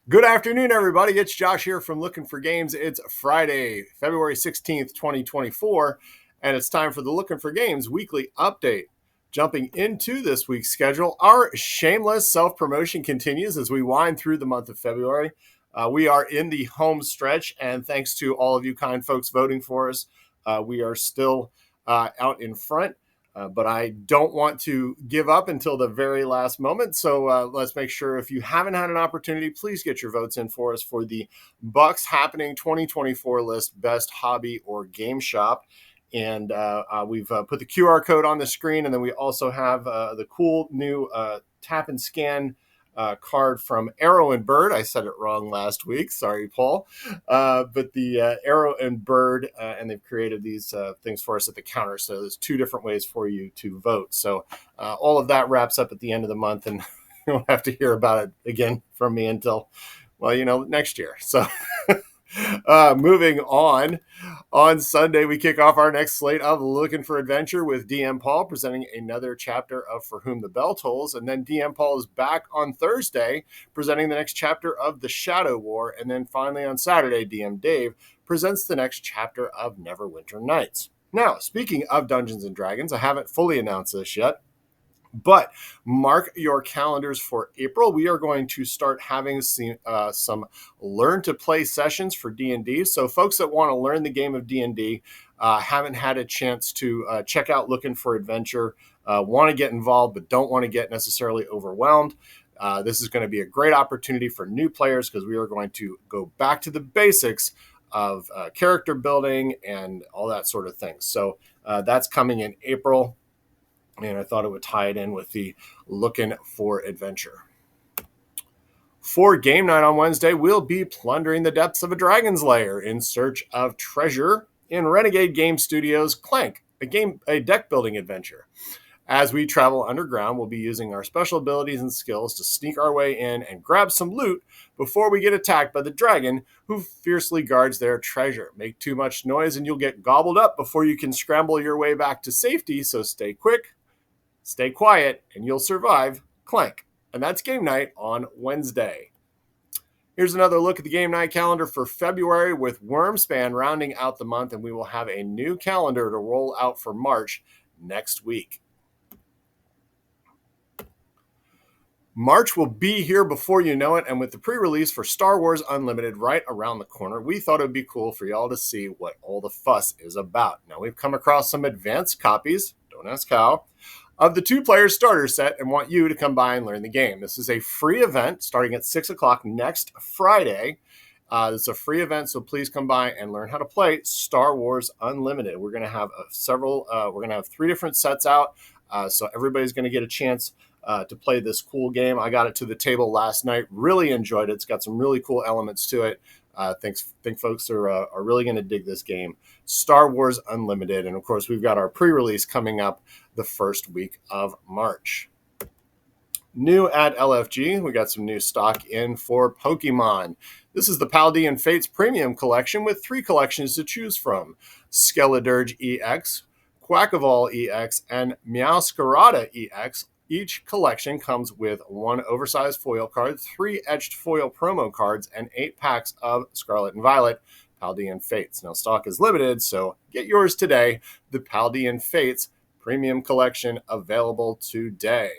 Good afternoon, everybody. It's Josh here from Lookin for Games. It's Friday, February 16th, 2024, and it's time for the Lookin for Games weekly update. Jumping into this week's schedule, our shameless self-promotion continues as we wind through the month of February. We are in the home stretch, and thanks to all of you kind folks voting for us, we are still out in front. But I don't want to give up until the very last moment. So let's make sure if you haven't had an opportunity, please get your votes in for us for the Bucks Happening 2024 list best hobby or game shop. And we've put the QR code on the screen. And then we also have the cool new tap and scan card from Arrow and Bird. I said it wrong last week. Sorry, Paul. But the Arrow and Bird, and they've created these things for us at the counter. So there's two different ways for you to vote. So all of that wraps up at the end of the month, and you won't have to hear about it again from me until, well, next year. So moving on Sunday, we kick off our next slate of Looking for Adventure with DM Paul presenting another chapter of For Whom the Bell Tolls. And then DM Paul is back on Thursday presenting the next chapter of The Shadow War. And then finally on Saturday, DM Dave presents the next chapter of Neverwinter Nights. Now, speaking of Dungeons & Dragons, I haven't fully announced this yet, but mark your calendars for April. We are going to start having some learn to play sessions for D&D. So folks that want to learn the game of D&D, haven't had a chance to check out Looking for Adventure, want to get involved but don't want to get necessarily overwhelmed. This is going to be a great opportunity for new players because we are going to go back to the basics of character building and all that sort of thing. So that's coming in April. And I thought it would tie it in with the Looking for Adventure. For game night on Wednesday, we'll be plundering the depths of a dragon's lair in search of treasure in Renegade Game Studios' Clank, a deck building adventure. As we travel underground, we'll be using our special abilities and skills to sneak our way in and grab some loot before we get attacked by the dragon who fiercely guards their treasure. Make too much noise and you'll get gobbled up before you can scramble your way back to safety, so stay quick, stay quiet, and you'll survive Clank. And that's game night on Wednesday. Here's another look at the game night calendar for February with Wormspan rounding out the month, and we will have a new calendar to roll out for March next week. March will be here before you know it, and with the pre-release for Star Wars Unlimited right around the corner, we thought it would be cool for y'all to see what all the fuss is about. Now, we've come across some advanced copies, don't ask how, of the two-player starter set and want you to come by and learn the game. This is a free event starting at 6 o'clock next Friday. It's a free event, so please come by and learn how to play Star Wars Unlimited. We're going to have we're going to have 3 different sets out, so everybody's going to get a chance to play this cool game. I got it to the table last night, really enjoyed it. It's got some really cool elements to it. Think folks are really going to dig this game, Star Wars Unlimited. And of course, we've got our pre-release coming up the first week of March. New at LFG, we got some new stock in for Pokemon. This is the Paldean Fates Premium Collection with 3 collections to choose from: Skeledirge EX, Quackavall EX, and Meowscarada EX. Each collection comes with 1 oversized foil card, 3 etched foil promo cards, and 8 packs of Scarlet and Violet Paldean Fates. Now, stock is limited, so get yours today. The Paldean Fates Premium Collection available today.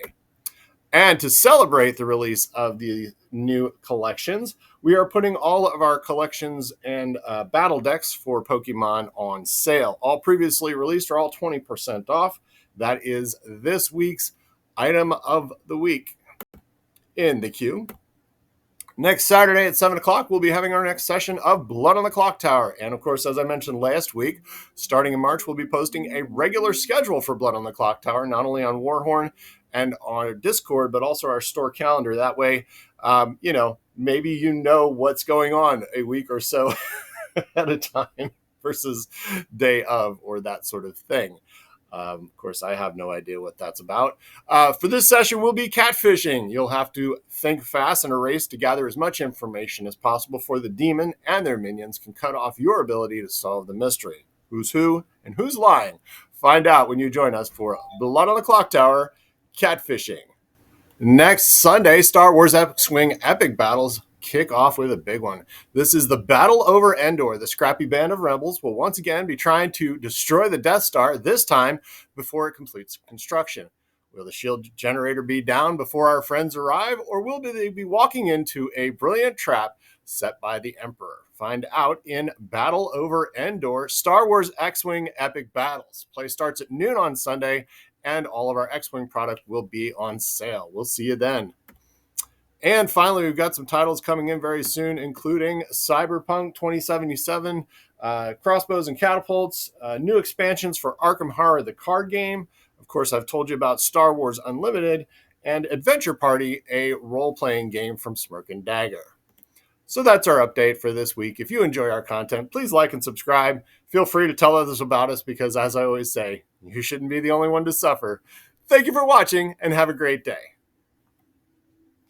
And to celebrate the release of the new collections, we are putting all of our collections and battle decks for Pokemon on sale. All previously released are all 20% off. That is this week's item of the week. In the queue, next Saturday at 7 o'clock, we'll be having our next session of Blood on the Clocktower. And of course, as I mentioned last week, starting in March, we'll be posting a regular schedule for Blood on the Clocktower, not only on Warhorn and on our Discord, but also our store calendar. That way, maybe you know what's going on a week or so at a time versus day of or that sort of thing. Of course, I have no idea what that's about. For this session, we'll be catfishing. You'll have to think fast in a race to gather as much information as possible before the demon and their minions can cut off your ability to solve the mystery. Who's who and who's lying? Find out when you join us for Blood on the Clocktower Catfishing. Next Sunday, Star Wars X-Wing Epic Battles kick off with a big one. This is the Battle over Endor. The scrappy band of rebels will once again be trying to destroy the Death Star, this time before it completes construction. Will the shield generator be down before our friends arrive, or will they be walking into a brilliant trap set by the Emperor? Find out in Battle over Endor, Star Wars X-Wing Epic Battles. Play starts at noon on Sunday, and all of our X-Wing product will be on sale. We'll see you then. And finally, we've got some titles coming in very soon, including Cyberpunk 2077, Crossbows and Catapults, new expansions for Arkham Horror, the card game. Of course, I've told you about Star Wars Unlimited, and Adventure Party, a role-playing game from Smirk and Dagger. So that's our update for this week. If you enjoy our content, please like and subscribe. Feel free to tell others about us because, as I always say, you shouldn't be the only one to suffer. Thank you for watching, and have a great day.